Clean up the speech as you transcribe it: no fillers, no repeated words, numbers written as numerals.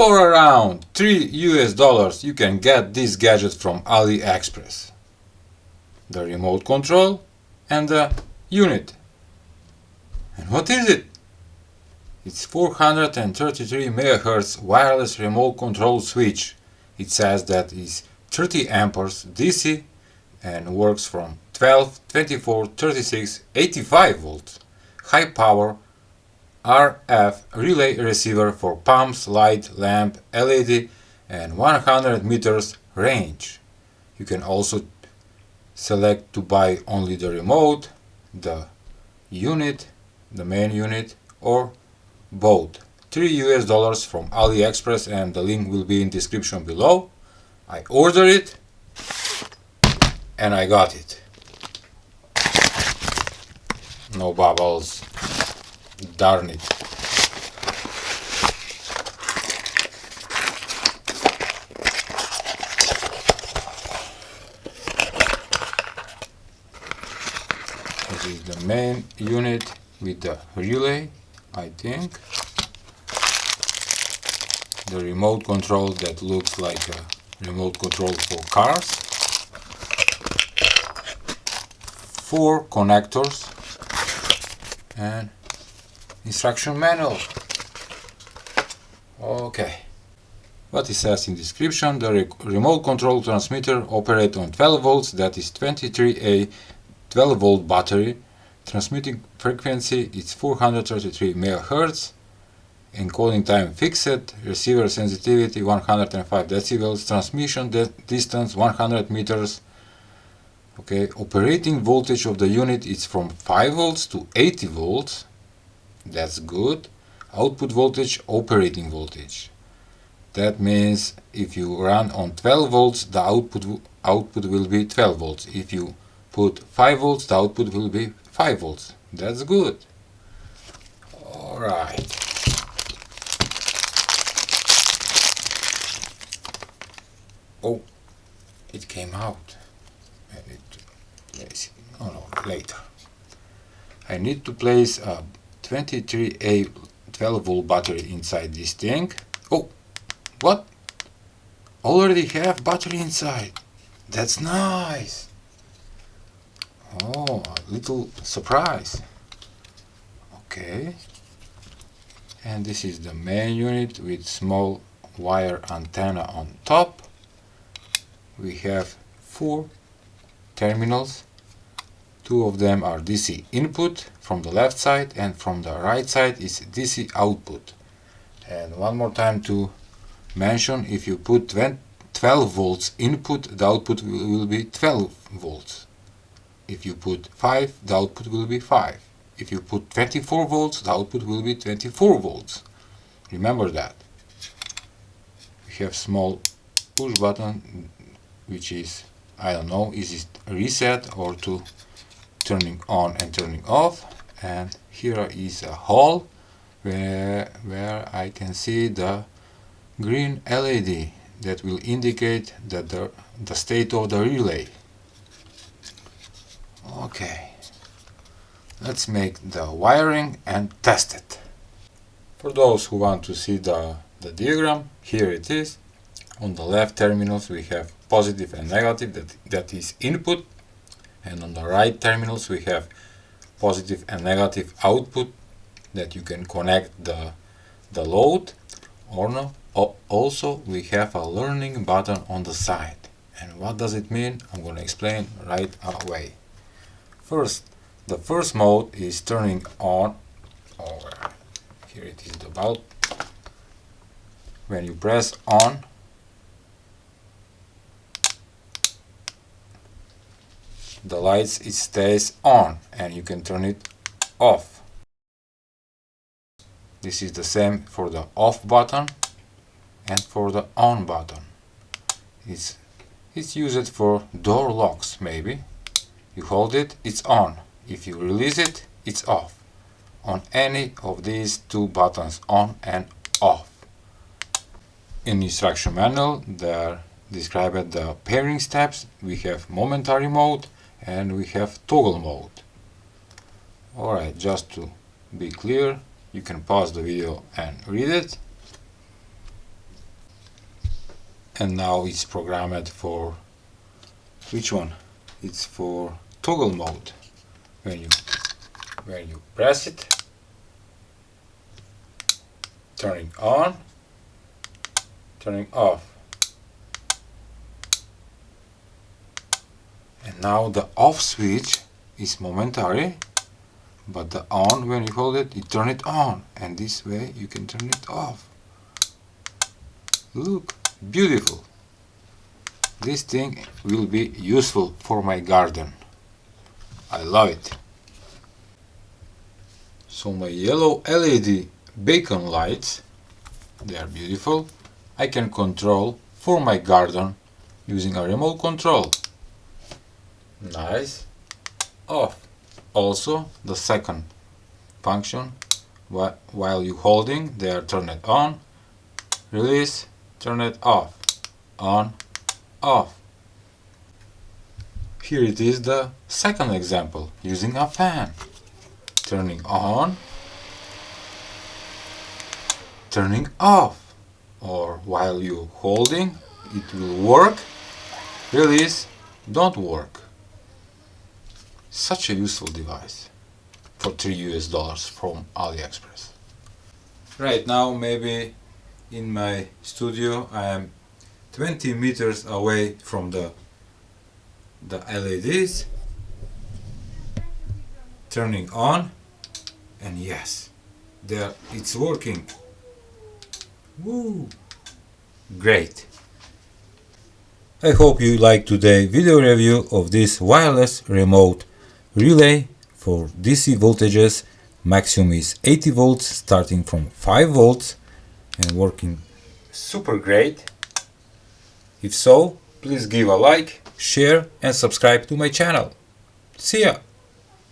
For around $3 you can get this gadget from Aliexpress. The remote control and the unit. And what is it? It's 433 MHz wireless remote control switch. It says that is 30 amperes DC and works from 12, 24, 36, 85 volts. High power RF relay receiver for pumps, light, lamp, LED and 100 meters range. You can also select to buy only the remote, the unit, the main unit, or both. $3 from Aliexpress, and the link will be in description below. I ordered it and I got it. No bubbles. Darn it. This is the main unit with the relay, I think. The remote control that looks like a remote control for cars. 4 connectors and instruction manual. Okay. What it says in description: the remote control transmitter operates on 12 volts, that is 23A 12 volt battery. Transmitting frequency is 433 MHz. Encoding time fixed. Receiver sensitivity 105 decibels. Transmission distance 100 meters. Okay. Operating voltage of the unit is from 5 volts to 80 volts. That's good. Output voltage, operating voltage. That means if you run on 12 volts, the output will be 12 volts. If you put 5 volts, the output will be 5 volts. That's good. Alright. Oh, it came out. I need to place it. Oh no, later. I need to place a 23A 12 volt battery inside this thing. Oh, what? Already have battery inside. That's nice. Oh, a little surprise. Okay. And this is the main unit with small wire antenna on top. We have 4 terminals. 2 of them are DC input from the left side, and from the right side is DC output. And one more time to mention, if you put 12 volts input, the output will be 12 volts. If you put 5, the output will be 5. If you put 24 volts, the output will be 24 volts. Remember that. We have small push button, which is, I don't know, is it reset or to turning on and turning off. And here is a hole where I can see the green LED that will indicate that the state of the relay. Okay, let's make the wiring and test it. For those who want to see the diagram, here it is. On the left terminals we have positive and negative, that is input, and on the right terminals we have positive and negative output, that you can connect the load or no. Also we have a learning button on the side. And what does it mean? I'm going to explain right away. First, the first mode is turning on. Here it is, the bulb. When you press on, the lights, it stays on, and you can turn it off. This is the same for the off button and for the on button. It's used for door locks, maybe. You hold it, it's on. If you release it, it's off. On any of these 2 buttons, on and off. In instruction manual, there described the pairing steps. We have momentary mode and we have toggle mode. Alright, just to be clear, you can pause the video and read it. and now it's programmed for which one? It's for toggle mode. When you press it, turning on, turning off. And now the off switch is momentary, but the on, when you hold it, you turn it on, and this way you can turn it off. Look, beautiful. This thing will be useful for my garden. I love it. So my yellow LED beacon lights, they are beautiful. I can control for my garden using a remote control. Nice. Off. Also the second function, while you holding, they are turned on, release, turn it off, on, off. Here it is, the second example using a fan. Turning on, turning off, or while you holding, it will work, release, don't work. Such a useful device for $3 from Aliexpress. Right now, maybe in my studio, I am 20 meters away from the LEDs. Turning on, and yes, there it's working. Woo! Great! I hope you liked today's video review of this wireless remote relay for DC voltages. Maximum is 80 volts, starting from 5 volts, and working super great. If so, please give a like, share and subscribe to my channel. See ya!